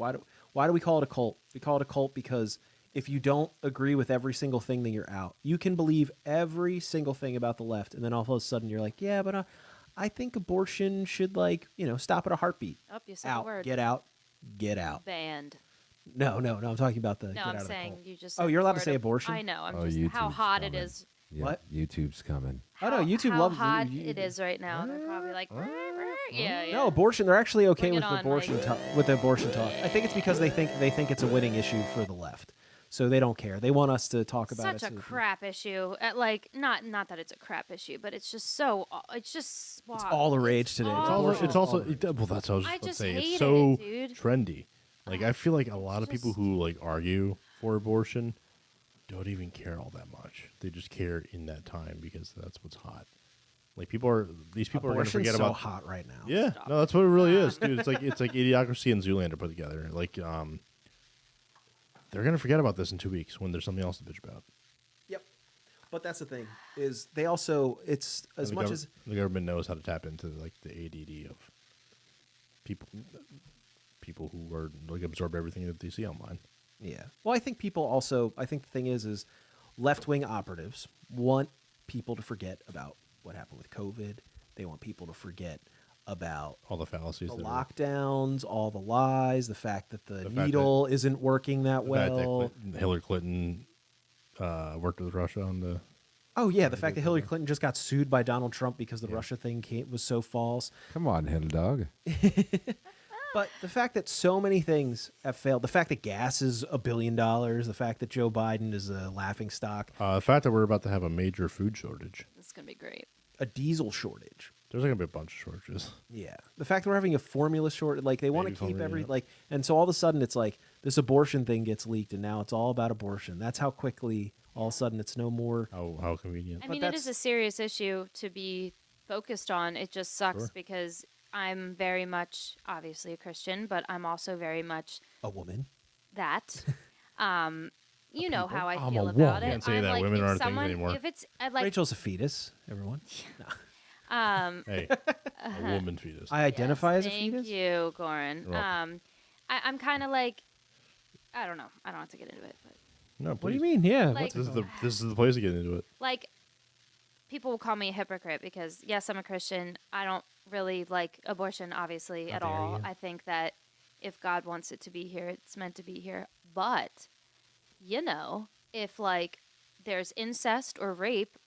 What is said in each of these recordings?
Why do we call it a cult? We call it a cult because if you don't agree with every single thing, then you're out. You can believe every single thing about the left, and then all of a sudden you're like, yeah, but I think abortion should, stop at a heartbeat. Oh, you said Out. the word. Get out. Get out. Banned. No. I'm talking about the No, get I'm out saying of the cult. you just. Oh, said you're the allowed to word say abortion? I know. I'm Oh, just how YouTube's hot coming. it is. Yeah, What? YouTube's coming. Oh, no, YouTube how loves hot it is right now. They're probably like, yeah. No, abortion. They're actually okay Bring with it on, abortion Mike. with abortion talk. I think it's because they think it's a winning issue for the left, so they don't care. They want us to talk about it. Such a crap issue. Not that it's a crap issue, but it's just so. It's just. It's all the rage today. It's also well, that's what I was I about to just say. It's hated so it, dude. trendy. Like I feel like a lot of people who like argue for abortion don't even care all that much. They just care in that time because that's what's hot. Like these people are going to forget so about hot right now. Yeah, no, that's what it really is, dude. It's like Idiocracy and Zoolander put together. Like they're going to forget about this in 2 weeks when there's something else to bitch about. Yep. But that's the thing is they also it's as much as the government knows how to tap into like the ADD of people who are like absorb everything that they see online. yeah. Well, I think the thing is left-wing operatives want people to forget about what happened with COVID. They want people to forget about All the fallacies, the that are- lockdowns, all the lies, the fact that the fact needle isn't working that the fact well. that Hillary Clinton worked with Russia on the. Oh yeah, the fact that Hillary Clinton just got sued by Donald Trump because the Russia thing was so false. Come on, Hill Dog. But the fact that so many things have failed, the fact that gas is $1 billion, the fact that Joe Biden is a laughingstock, The fact that we're about to have a major food shortage. It's gonna be great. a diesel shortage. There's going to be a bunch of shortages. Yeah. The fact that we're having a formula shortage, like they want to Baby keep formula, yeah. and so all of a sudden it's like this abortion thing gets leaked and now it's all about abortion. That's how quickly all of a sudden it's no more. How convenient. I mean, it is a serious issue to be focused on. It just sucks because I'm very much, obviously, a Christian, but I'm also very much A woman. that. You know how I I'm feel a about woman. it. Can't say I'm that like, women if aren't things someone, anymore. If it's like, Rachel's a fetus, everyone. Hey, a woman fetus. I identify as a thank fetus. you, Goran. You're welcome. I'm kind of like, I don't know. I don't have to get into it, but No, What do you please. mean? Yeah. Like- This is the place to get into it. like, people will call me a hypocrite because yes, I'm a Christian. I don't really like abortion, obviously, at dare all. you. I think that if God wants it to be here, it's meant to be here. But you know, if like there's incest or rape,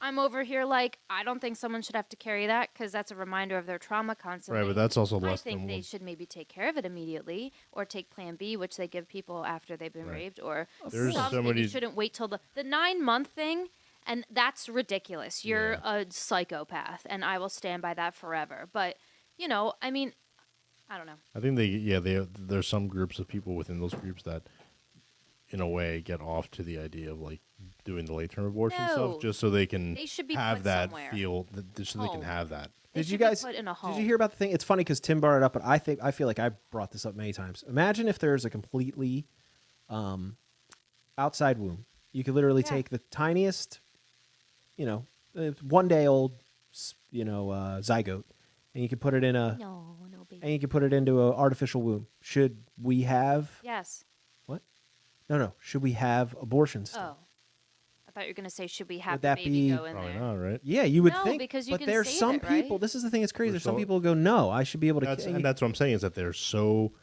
I'm over here like I don't think someone should have to carry that because that's a reminder of their trauma constantly. Right, but that's also I less think than they one. should maybe take care of it immediately, or take Plan B, which they give people after they've been raped, or There's so something. many- You shouldn't wait till the 9-month thing, and that's ridiculous. You're a psychopath, and I will stand by that forever. But you know, I mean, I don't know. I think there's some groups of people within those groups that, in a way, get off to the idea of like doing the late term abortion No. stuff just so they can They should be have put that somewhere. feel, so they can Home. have that. They Did you should be guys? put in a Did home. you hear about the thing? It's funny because Tim brought it up, but I feel like I've brought this up many times. Imagine if there's a completely outside womb. You could literally Yeah. take the tiniest, 1 day old, zygote, and you could put it in a, No, baby. and you could put it into an artificial womb. Should we have Yes. what? No. Should we have abortions? Still? Oh, I thought you were gonna say, should we have Would the that baby be- go in Probably there? not, right? Yeah, you would No, think, because you but can there's save some it, right? people. This is the thing that's crazy. We're There's some so- people who go, "No, I should be able to." And that's what I'm saying is that they're so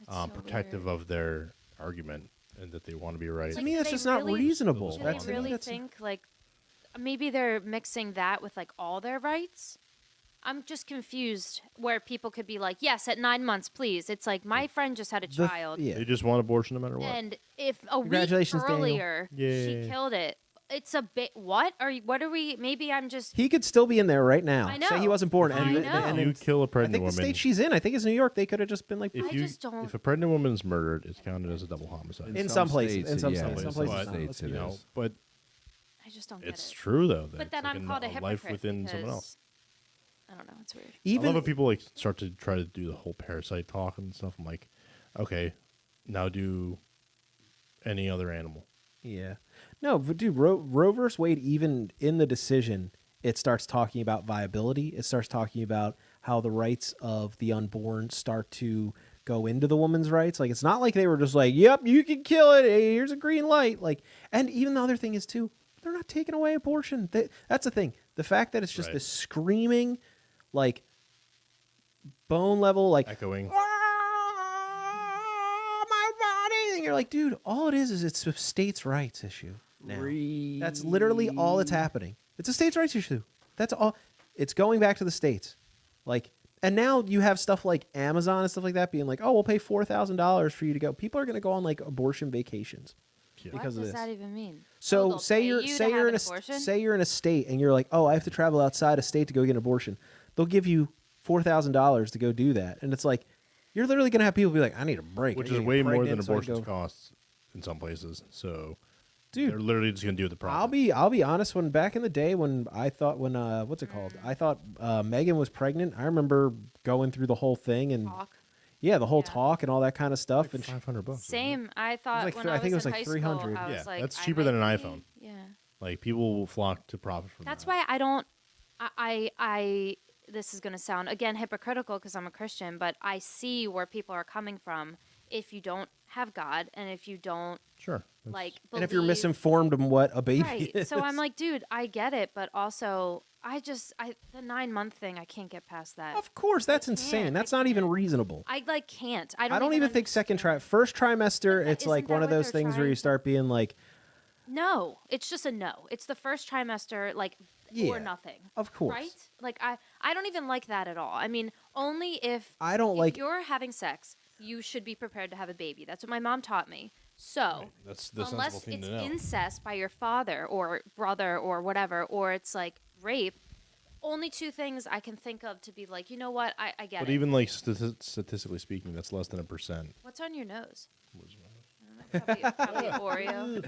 so protective of their argument and that they want to be right. To me, do that's they just not really- reasonable. Do That's they really think like maybe they're mixing that with like all their rights? I'm just confused where people could be like, yes, at 9 months, please. It's like my friend just had a child, Yeah. They just want abortion no matter what. and if a week Congratulations, Daniel. earlier she Yay. killed it, it's a bit. What are we? Maybe I'm just. He could still be in there right now. I Say he know. wasn't born. I and, know. and If you kill a I pregnant think the woman, state she's in, I think it's New York. They could have just been like, if I you just don't- if a pregnant woman's murdered, it's counted as a double homicide. in some places. In some yeah, states. in Some some places. not. states Let's it be you know, honest. but I just don't get it's it. true though. That But it's then like I'm called a life hypocrite within someone else. I don't know. It's weird. I Even love when people like start to try to do the whole parasite talk and stuff. I'm like, okay, now do any other animal. yeah, no, but dude, Roe versus Wade. Even in the decision, it starts talking about viability. It starts talking about how the rights of the unborn start to go into the woman's rights. Like, it's not like they were just like, yep, you can kill it. Hey, here's a green light. Like, and even the other thing is too, they're not taking away abortion. That's the thing. The fact that it's just this screaming, like, bone level, like, echoing. "Ah, my body," and you're like, dude, all it is it's a states' rights issue now. That's literally all that's happening. It's a states' rights issue. That's all. It's going back to the states. Like, and now you have stuff like Amazon and stuff like that being like, oh, we'll pay $4,000 for you to go. People are going to go on like abortion vacations because of What does this. that even mean? So they'll say pay you're you to say have you're an in a abortion? say you're in a state and you're like, oh, I have to travel outside a state to go get an abortion. They'll give you $4,000 to go do that, and it's like you're literally going to have people be like, I need a break, Which I is get way more than pregnant, so I abortions go- cost in some places. So Dude, they're literally just going to do the profit. I'll be honest. When back in the day, when I thought what's it called? I thought Megan was pregnant. I remember going through the whole thing and Talk. yeah, the whole Yeah. talk and all that kind of stuff. And $500. Same. I thought like when I I think was it in was like high 300. school, I was Yeah, like, that's I cheaper than might an be- iPhone. Yeah. Like people will flock to profit from That's that. why I don't. I this is going to sound again hypocritical because I'm a Christian, but I see where people are coming from if you don't have God and if you don't Sure. like believe, and if you're misinformed on what a baby right? is, So I'm like, dude, I get it, but also the 9-month thing, I can't get past that. of course, that's can't, insane. I That's not even can't. reasonable. I like can't. I don't even think first trimester. Isn't It's like that one of what those they're things where trying you to- start being like, No, it's just a no. It's the first trimester, like, Yeah, or nothing. of course. Right? Like, I don't even like that at all. I mean, only if I don't if like- you're having sex, you should be prepared to have a baby. That's what my mom taught me. So, That's the sensible unless thing it's to know. incest by your father or brother or whatever, or it's like rape, only two things I can think of to be like, you know what? I get But it. even like statistically speaking, that's less than 1%. What's on your nose? Probably Oreo.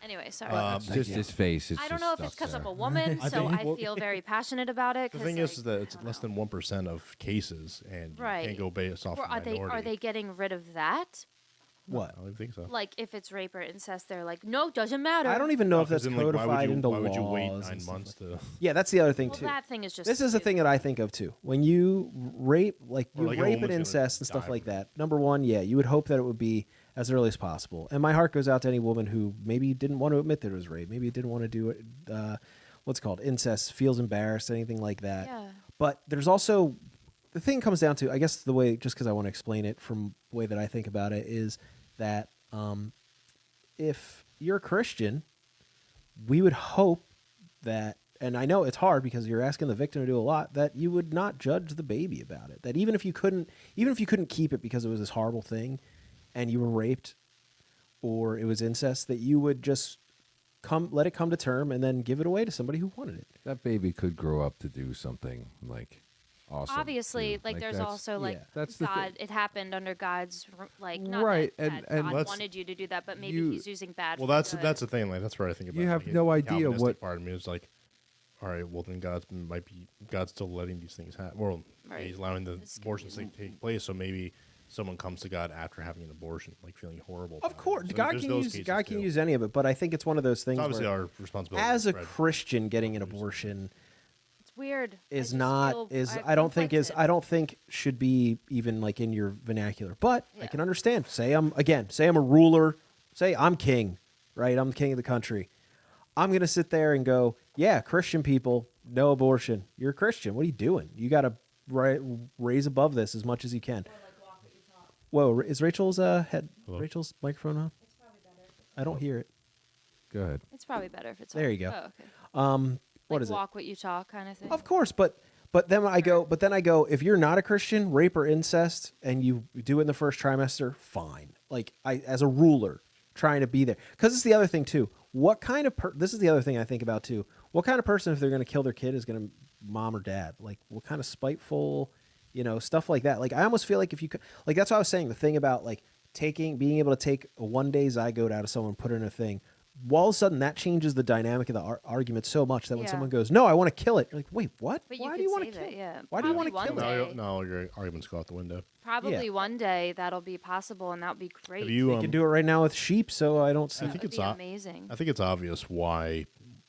Anyway, sorry. Just his face. It's I don't just know if it's stuff because I'm there. a woman, I so think- I feel very passionate about it. The 'cause, thing like, is that it's I don't less know. than 1% of cases, and you Right. can't go based off Or of are minority. they getting rid of that? what? I don't think so. Like if it's rape or incest, they're like, no, doesn't matter. I don't even know if that's Because then, like, codified into why would you wait laws 9 and stuff months like to? Yeah, that's the other thing Well, too. that thing is just. This is the thing that I think of too. When you rape, like Or you like a rape woman's and gonna incest and die stuff from like it. that. Number one, yeah, you would hope that it would be as early as possible. And my heart goes out to any woman who maybe didn't want to admit that it was rape, maybe didn't want to do it. What's it called incest, feels embarrassed, anything like that. Yeah. But there's also the thing comes down to, I guess the way, just because I want to explain it from the way that I think about it, is that if you're a Christian, we would hope that, and I know it's hard because you're asking the victim to do a lot, that you would not judge the baby about it. That even if you couldn't keep it because it was this horrible thing, and you were raped, or it was incest, that you would just let it come to term and then give it away to somebody who wanted it. That baby could grow up to do something like awesome. Obviously, too. like there's that's- also like yeah. That's the God. thing. It happened under God's like not Right, that, and- that and God let's- wanted you to do that, but maybe you- He's using bad. Well, for that's good. the thing. Like that's where I think about. You have like, no the idea Calvinistic what- part of me is like. All right, well then God's still letting these things happen. Well, Right. He's allowing the It's abortions to take place. So maybe someone comes to God after having an abortion, like feeling horrible. Of about it. course, So God there's can those use cases, God can too. use any of it, but I think it's one of those things It's obviously where, our responsibility. as to a spread- Christian, getting an abortion It's weird. I is just not feel- is I'm I don't think conflicted. should be even like in your vernacular. But I Yeah. can understand. Say I'm a ruler. Say I'm king, right? I'm the king of the country. I'm gonna sit there and go, yeah, Christian people, no abortion. You're a Christian. What are you doing? You got to raise above this as much as you can. Whoa, is Rachel's head? Hello? Rachel's microphone on? I don't hear it. Go ahead. It's probably better if it's. There on. you go. Oh, okay. What Like is it? walk what you talk kind of thing. Of course, but then I go, if you're not a Christian, rape or incest, and you do it in the first trimester, fine. Like as a ruler, trying to be there, because it's the other thing too. What kind of this is the other thing I think about too. What kind of person, if they're going to kill their kid, is going to mom or dad? Like what kind of spiteful, stuff like that. Like I almost feel like if you could, like that's what I was saying. The thing about like being able to take a 1-day zygote out of someone, put it in a thing. All of a sudden, that changes the dynamic of the argument so much that when Yeah. someone goes, "No, I want to kill it," you're like, "Wait, what? But Why you do you could want to save kill it? Yeah. Why do you want to Probably kill one it?" day. No, your arguments go out the window. Probably Yeah. one day that'll be possible, and that would be great. Have you? They can do it right now with sheep, so I don't see. I think That would it's be o- amazing. I think it's obvious why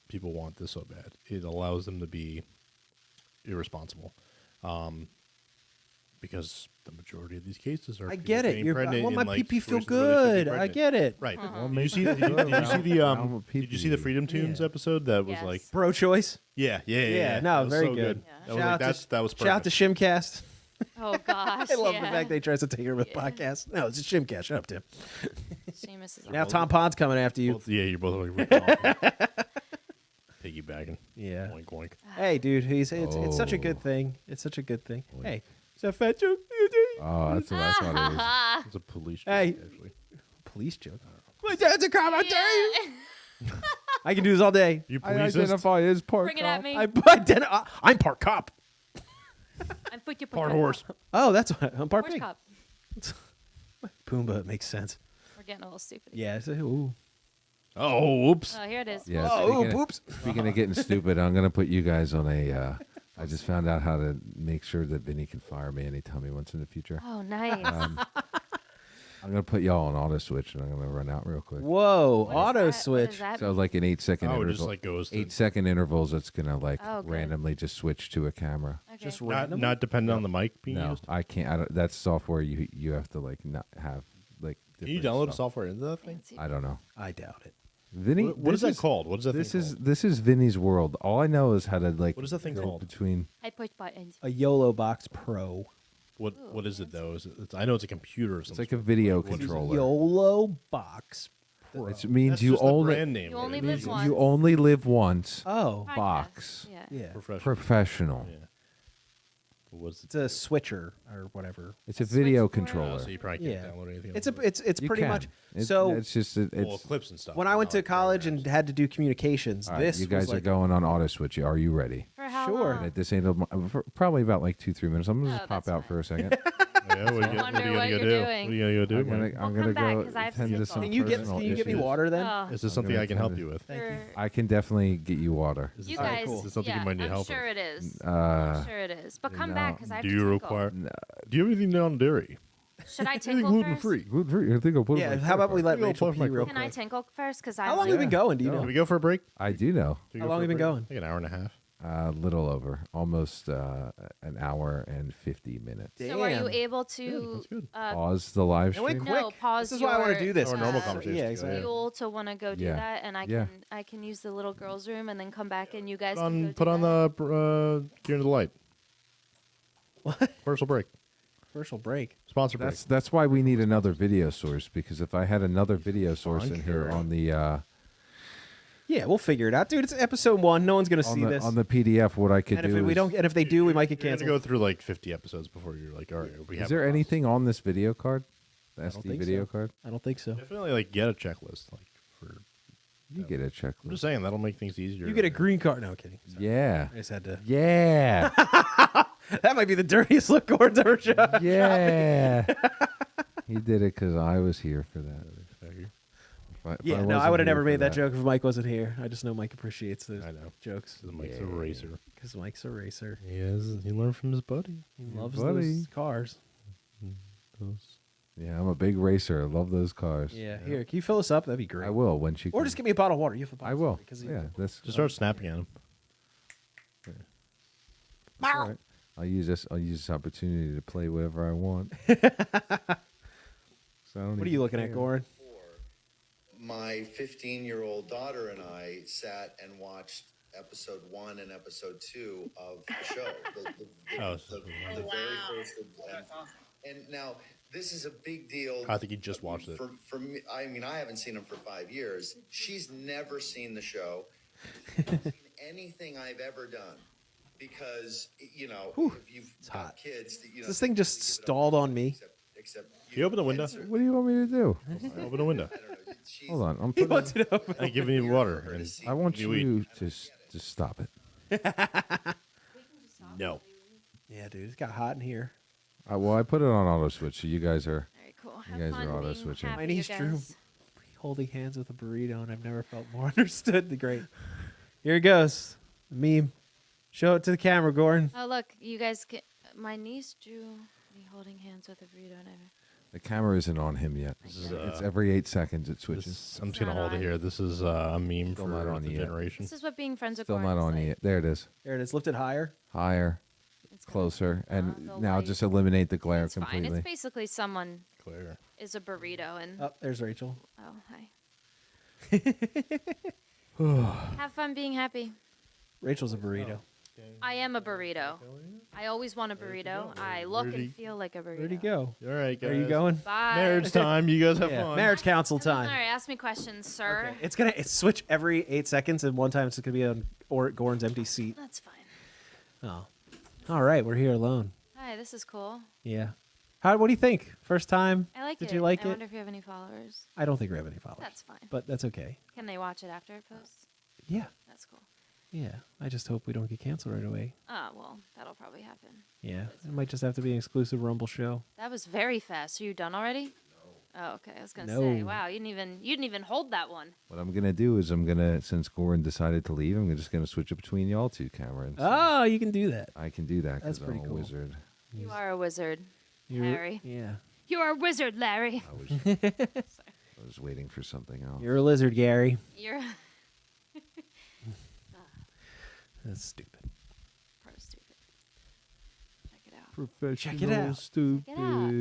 people want this so bad. It allows them to be irresponsible. Because the majority of these cases are I people get it. getting I pregnant want in, my like, pee feel situations where they shouldn't be good. I pregnant. get it. Right. Uh-huh. Well, Did maybe you see the Round of Did you see the pee-pee. Freedom Tunes Yeah. episode that was Yes. like Pro-choice. yeah. No, That was very so good. Yeah. That was like, that was perfect. Shout out to Shimcast. Oh gosh. I love yeah. the fact they tries to take her with Yeah. podcast. No, it's a Shimcast. Shut up, Tim. Seamus is Now Tom Pod's coming after you. Yeah, you're both like ripping off. Piggybacking. Yeah. Oink oink. Hey, dude, it's such a good Oh. thing. It's such a good thing. Boy. Hey, is that fat joke? Oh, that's what I thought it It's a police Hey. joke, actually. Police joke. My dad's a commentary. I can do this all day. You is. I police identify as part Bring it at me. I'm part cop. I'm put you part horse. Oh, that's what I'm part Horse pig. cop. Pumbaa, it makes sense. We're getting a little stupid. Yeah. Ooh. Oh, oops. Oh, here it is. Yeah, Oh, speaking of- whoops. Speaking of getting stupid, I'm gonna put you guys on a. I just found out how to make sure that Vinny can fire me anytime he wants in the future. Oh, nice. I'm gonna put y'all on auto switch, and I'm gonna run out real quick. Whoa. What is Auto that? What switch. does that So mean? like an 8-second Oh, it interval. just like goes to 8-second intervals. It's gonna like Oh, good. randomly just switch to a camera. Okay. Just not, random. not dependent on the mic being No, used. I can't. I don't, that's software you have to like not have like. Can you different download stuff. software into that thing? Fancy. I don't know. I doubt it. Vinny, What is this that called? What is that This thing is called? this is Vinny's world. All I know is how to like. What is that thing go called? Between I push buttons. A YOLO Box Pro. What is it though? Is it, I know it's a computer or it's something. like a video What is it? controller. YOLO Box Pro. It means That's you just the only brand name. You but it only means live you once. only live once. Oh. Podcast. Box. Yeah. Yeah. Professional. Professional. Yeah. What's It's a switcher or whatever. It's a video switchboard. controller. so you probably can't Yeah. download anything. It's else. it's You pretty can. much It's, so. it's just well, it's. clips and stuff. When I went to not college very and had to do communications, All right, this you guys was like, are going on auto switch. Are you ready? For how Sure. long? This ain't for probably about like 2-3 minutes. I'm gonna Oh, just pop that's out fine. for a second. nice. Yeah, what are you I wonder gonna what go you're do? doing. What are you gonna go do? I'm Mike? gonna come back, go 'cause I have to tend to take some off. can you get personal me issues. water then? Oh, Is this I'm something gonna I can tend help to- you with? Thank you. for I can definitely get you water. Is you this, All right, guys. cool. is this something yeah, you might need I'm help sure with? it is. Uh, I'm sure it is. But come no. back because I have Do to you tinkle. require? Do you have anything non-dairy? Should I Anything tinkle gluten first? free? Gluten free. I think I'll put it Yeah. in my How about we car. let Maybe I'll Rachel puff my pee real Can I quick? tinkle first? Because How long have we been Yeah. going? Do you No. know? Can we go for a break? I do know. Do we How go long for have a we been break? going? Like an hour and a half. A little over, almost an hour and 50 minutes. So are you Damn. able Good, to that's good. Pause the live It went stream. quick. no pause This is why I want to your, do this. Or normal uh, conversation. Yeah, exactly. fuel to want to go do Yeah. that, and Yeah. I can use the little girls' room and then come back and you guys Put can on, go put do on that. the Gear into the Light. What? Commercial break. Commercial break. Sponsor break. That's why we need another video source, because if I had another video source I'm in here sure. on the Yeah, we'll figure it out, dude. It's episode 1. No one's gonna see this. on the PDF, what I could and if do we is, don't, and if they do, we might get You're gonna canceled. go through like 50 episodes before you're like, all right, we have. is there a process. anything on this video card? The don't SD think video so. card? I don't think so. Definitely like get a checklist. Like for, You get a I'm checklist. just saying that'll make things easier. You get a green card. No kidding. Sorry. Yeah. I just had to. Yeah. That might be the dirtiest look Gordon's ever shot. Yeah. He did it because I was here for that. If Yeah, no, I wasn't would have here never for made that joke if Mike wasn't here. I just know Mike appreciates those I know. jokes The Mike's a Yeah. racer. because Mike's a racer. He is. He learned from his buddy. He Your loves buddy. those cars. Yeah, I'm a big racer. I love those cars. Yeah, here, can you fill us up? That'd be great. I will when she. Or comes. just give me a bottle of water. You have a bottle I of will. water, 'cause you- Yeah, that's Just start snapping at him. that's all right. I'll use this opportunity to play whatever I want. So I don't What are even you looking at, care. Goran? My 15-year-old daughter and I sat and watched episode 1 and episode 2 of the show. Oh, The very first. And now, this is a big deal. I think he just watched it. For me, I mean, I haven't seen him for 5 years. She's never seen the show. She's never seen anything I've ever done. Because, you know, if you've got hot. kids, you know, This thing just stalled on me. Except Can you open the window? What do you want me to do? Open the window. I don't know. She's, Hold on. I'm He putting. wants it open. I'm giving you water. And I want You you to stop it. no. Yeah, dude, it's got hot in here. Well, I put it on auto switch, so you guys are. Very cool. You Have guys fun are auto being switching. happy, My niece you Drew guys. holding hands with a burrito, and I've never felt more understood. The great. Here it goes. Meme. Show it to the camera, Gordon. Oh look, you guys. My niece drew me holding hands with a burrito and everything. The camera isn't on him yet. It's every 8 seconds it switches. I'm just gonna hold it here. This is a meme Still for not on the yet. generation. This is what being friends with Still Gordon not is on like. yet. There it is. There it is. Lift it higher. Higher. It's closer, and the now light. just eliminate the glare It's fine. completely. It's basically someone Claire. is a burrito and Oh, there's Rachel. oh hi. Have fun being happy. Rachel's a burrito. I am a burrito. I always want a burrito. I look Where'd he- and feel like a burrito. Where'd he go? All right, guys. Are you going? Bye. Marriage time. You guys have Yeah, fun. marriage council All time. right, ask me questions, sir. Okay. It's switch every 8 seconds, and one time it's gonna be on Goran's empty seat. That's fine. Oh, all right, we're here alone. Hi, this is cool. Yeah. What do you think? First time? I like it. Did you like I it? wonder if you have any followers. I don't think we have any followers. That's fine. But that's okay. Can they watch it after it posts? Yeah. That's cool. Yeah. I just hope we don't get canceled right away. Oh, well, that'll probably happen. Yeah. It might just have to be an exclusive Rumble show. That was very fast. Are you done already? No. Oh, okay. I was gonna No. say, wow, you didn't even hold that one. What I'm gonna do is since Goran decided to leave, I'm just gonna switch it between y'all two, Cameron. So Oh, you can do that. I can do that That's because I'm pretty a cool. wizard. You are a wizard. You're- Larry. Yeah. You are a wizard, Larry. I was waiting for something else. You're a lizard, Gary. You're That's stupid. pro stupid. Check it out. Professional Check it out. stupid. Check it out.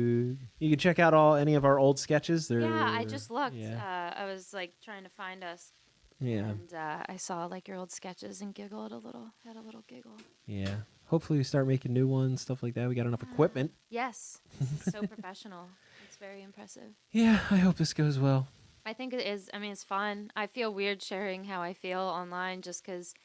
You can check out any of our old sketches. They're, Yeah, I just looked. Yeah. I was like trying to find us, yeah. and I saw like your old sketches and giggled a little. Had a little giggle. Yeah. Hopefully we start making new ones, stuff like that. We got enough equipment. Yes, so professional. It's very impressive. Yeah, I hope this goes well. I think it is. I mean, it's fun. I feel weird sharing how I feel online just because,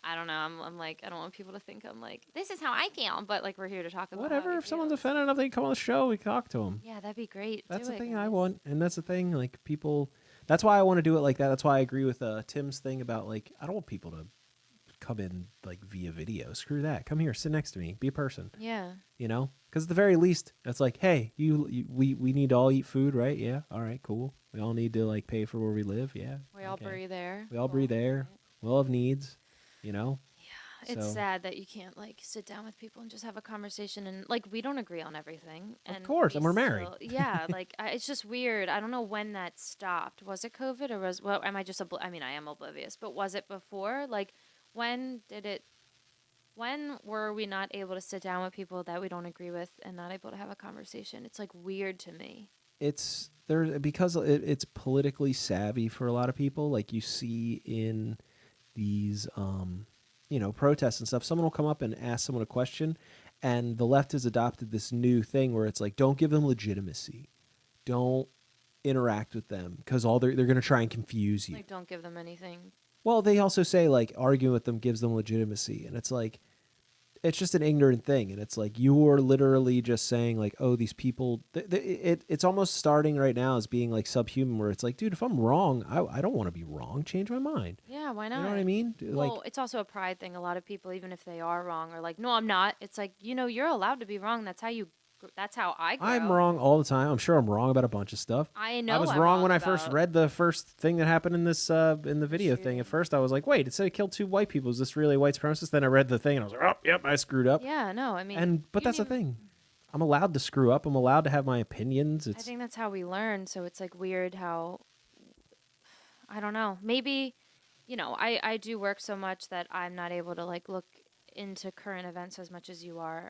I don't know, I'm like, I don't want people to think I'm like, this is how I feel. But like, we're here to talk about Whatever. how If someone's feel. offended enough, they can come on the show. We can talk to them. Yeah, that'd be great. That's Do the it, thing I guys. want. And that's the thing. Like, people. That's why I want to do it like that. That's why I agree with Tim's thing about, like, I don't want people to come in, like, via video. Screw that. Come here. Sit next to me. Be a person. Yeah. You know? Because at the very least, it's like, hey, we need to all eat food, right? Yeah. All right, cool. We all need to, like, pay for where we live. Yeah. We all okay. breathe air. We all breathe air. We all have needs, you know? It's So- sad that you can't like sit down with people and just have a conversation and like we don't agree on everything. Of And course, we and we're married. still- yeah, like it's just weird. I don't know when that stopped. Was it COVID or was well? Am I just? I mean, I am oblivious. But was it before? Like, when did it? When were we not able to sit down with people that we don't agree with and not able to have a conversation? It's like weird to me. It's there because it's politically savvy for a lot of people. Like you see in these, protests and stuff. Someone will come up and ask someone a question, and the left has adopted this new thing where it's like, don't give them legitimacy, don't interact with them because they're going to try and confuse you. Like, don't give them anything. Well, they also say like arguing with them gives them legitimacy, and it's like it's just an ignorant thing, and it's like you're literally just saying like, oh, these people. It's almost starting right now as being like subhuman, where it's like, dude, if I'm wrong, I don't want to be wrong. Change my mind. Yeah, why not? You know what I mean? Well, it's also a pride thing. A lot of people, even if they are wrong, are like, no, I'm not. It's like, you're allowed to be wrong. That's how I grow. I'm wrong all the time. I'm sure I'm wrong about a bunch of stuff. I know I was I'm wrong when I first about- read the first thing that happened in this in the video thing. At first, I was like, "Wait, it said it killed 2 white people. Is this really a white supremacist?" Then I read the thing, and I was like, "Oh, yep, I screwed up." Yeah, no, I mean, But you that's the mean- thing. I'm allowed to screw up. I'm allowed to have my opinions. I It's think that's how we learn. So it's like weird how, I don't know. Maybe, I do work so much that I'm not able to like look into current events as much as you are.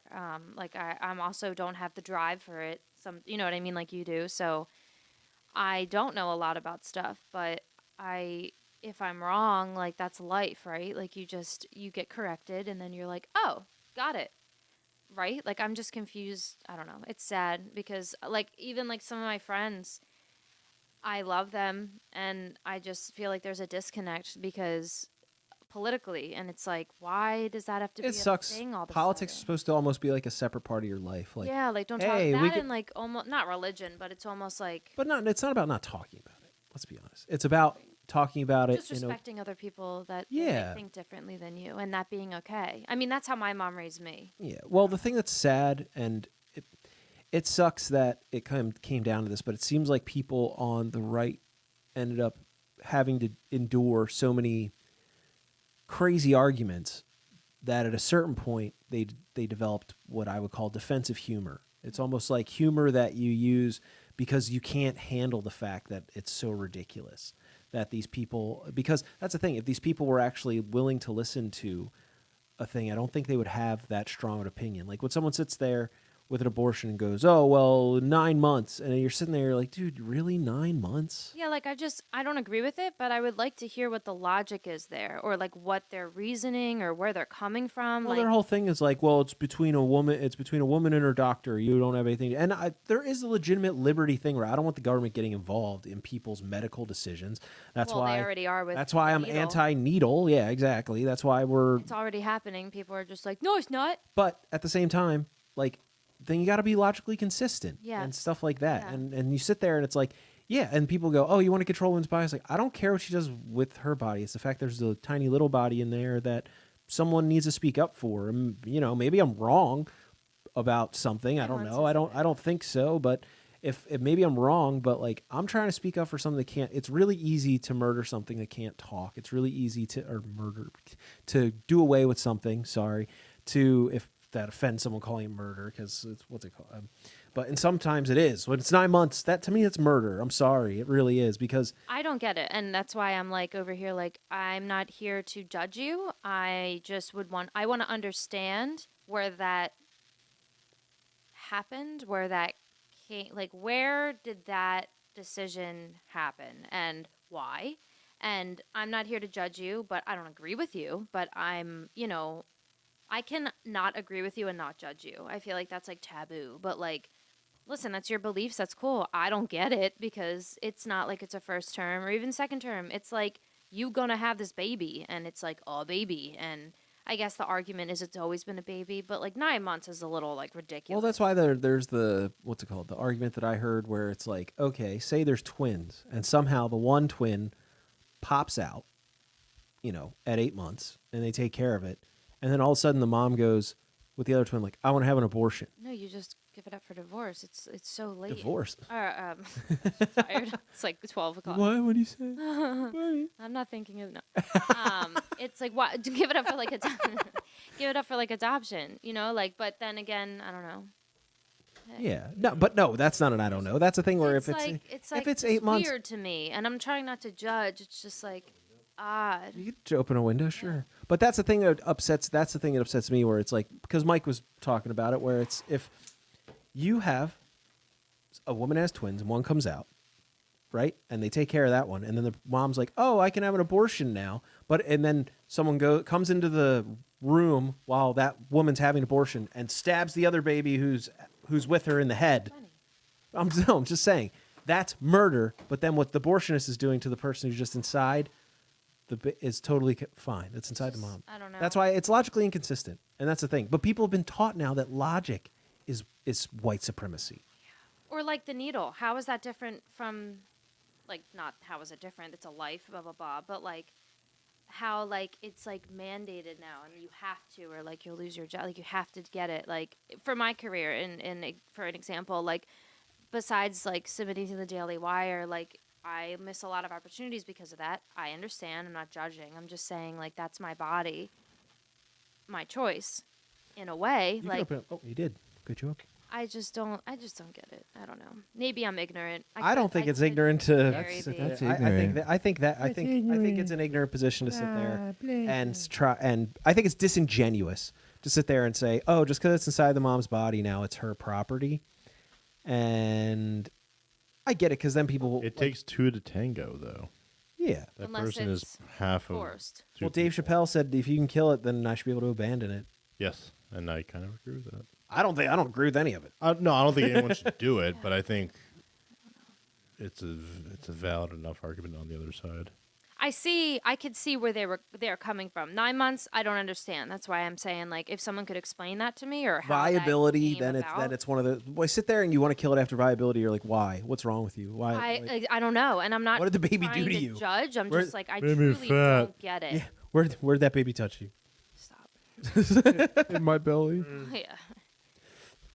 Like I'm also don't have the drive for it. You know what I mean? Like you do. So I don't know a lot about stuff, but if I'm wrong, like that's life, right? Like you get corrected and then you're like, oh, got it. Right? Like I'm just confused. I don't know. It's sad because like even like some of my friends, I love them and I just feel like there's a disconnect because politically, and it's like, why does that have to be a it sucks. thing all the Politics is sudden? supposed to almost be like a separate part of your life. Like, Yeah, like don't hey, talk we that could- and like almost not religion, but it's almost like but it's not about not talking about it. Let's be honest. It's about talking about it. just respecting other people that they Yeah. think differently than you and that being okay. I mean, that's how my mom raised me. Yeah. Well, the thing that's sad, and it sucks that it kind of came down to this, but it seems like people on the right ended up having to endure so many crazy arguments that at a certain point they developed what I would call defensive humor. It's almost like humor that you use because you can't handle the fact that it's so ridiculous that these people, because that's the thing, if these people were actually willing to listen to a thing, I don't think they would have that strong an opinion. Like when someone sits there with an abortion and goes, "Oh, well, 9 months," and you're sitting there like, "Dude, really 9 months?" Yeah, like I don't agree with it, but I would like to hear what the logic is there, or like what their reasoning or where they're coming from. Well, Like, their whole thing is like, well, it's between a woman and her doctor. You don't have anything. And there is a legitimate liberty thing where I don't want the government getting involved in people's medical decisions. That's well, why they already are with. That's why the I'm needle. anti-needle. Yeah, exactly. That's why we're. It's already happening. People are just like, no, it's not. But at the same time, like, then you got to be logically consistent Yeah. and stuff like that. Yeah. And you sit there and it's like, yeah, and people go, "Oh, you want to control women's bodies?" Like, I don't care what she does with her body. It's the fact there's a tiny little body in there that someone needs to speak up for. And, you know, maybe I'm wrong about something. I don't Everyone know. says I don't think so, but if maybe I'm wrong, but like I'm trying to speak up for something that can't. It's really easy to murder something that can't talk. It's really easy to do away with something. Sorry, if that offends someone calling it murder, because it's what's it called. And sometimes it is. When it's 9 months, that to me it's murder. I'm sorry, it really is, because I don't get it, and that's why I'm like over here. Like, I'm not here to judge you. I just I want to understand where that happened, where that came. Like, where did that decision happen, and why? And I'm not here to judge you, but I don't agree with you. But I can not agree with you and not judge you. I feel like that's like taboo. But like, listen, that's your beliefs. That's cool. I don't get it because it's not like it's a first term or even second term. It's like you gonna have this baby and it's like a baby. And I guess the argument is it's always been a baby, but like 9 months is a little like ridiculous. well, that's why there's the what's it called? The argument that I heard where it's like, okay, say there's twins and somehow the one twin pops out, at 8 months and they take care of it. And then all of a sudden the mom goes with the other twin, like, I want to have an abortion. No, you just give it up for divorce. It's so late. Divorce. Tired. It's like 12 o'clock. What do you say? Why? I'm not thinking of no. It's like what? Give it up for like give it up for like adoption. But then again, I don't know. Yeah. No, that's not an I don't know. That's a thing where if it's 8 months, weird to me, and I'm trying not to judge. It's just like odd. you could open a window, sure. But that's the thing that upsets me, where it's like, because Mike was talking about it, where it's if you have a woman has twins and one comes out, right, and they take care of that one, and then the mom's like, "Oh, I can have an abortion now," and then someone comes into the room while that woman's having an abortion and stabs the other baby who's with her in the head. I'm just saying that's murder. But then what the abortionist is doing to the person who's just inside is totally fine. It's inside the mom. I don't know. That's why it's logically inconsistent, and that's the thing. But people have been taught now that logic is white supremacy. Or like the needle. How is that different from, like, not how is it different? It's a life, blah blah blah. But like, how like it's like mandated now, and you have to, or like you'll lose your job. Like you have to get it. Like for my career, and for an example, like besides like submitting to the Daily Wire, like I miss a lot of opportunities because of that. I understand. I'm not judging. I'm just saying like that's my body, my choice, in a way. You did. Good job. I just don't get it. I don't know. Maybe I'm ignorant. I don't think it's ignorant to. That's I think it's an ignorant position to sit there and try. And I think it's disingenuous to sit there and say, "Oh, just because it's inside the mom's body now, it's her property." And I get it, because then people. It takes two to tango, though. Yeah. That Unless person is it's half forced. of. two Well, Dave people. Chappelle said, "If you can kill it, then I should be able to abandon it." Yes, and I kind of agree with that. I don't agree with any of it. No, I don't think anyone should do it, but I think it's a valid enough argument on the other side. I could see where they're coming from. 9 months, I don't understand. That's why I'm saying, like, if someone could explain that to me, or how Viability, that came then about. it's one of the. Boy, sit there and you want to kill it after viability. You're like, why? What's wrong with you? Why? I don't know, and I'm not. What did the baby do trying to you? Judge. I'm Where- just like I Baby truly fat. don't get it. Yeah. Where'd that baby touch you? Stop. in my belly. Yeah,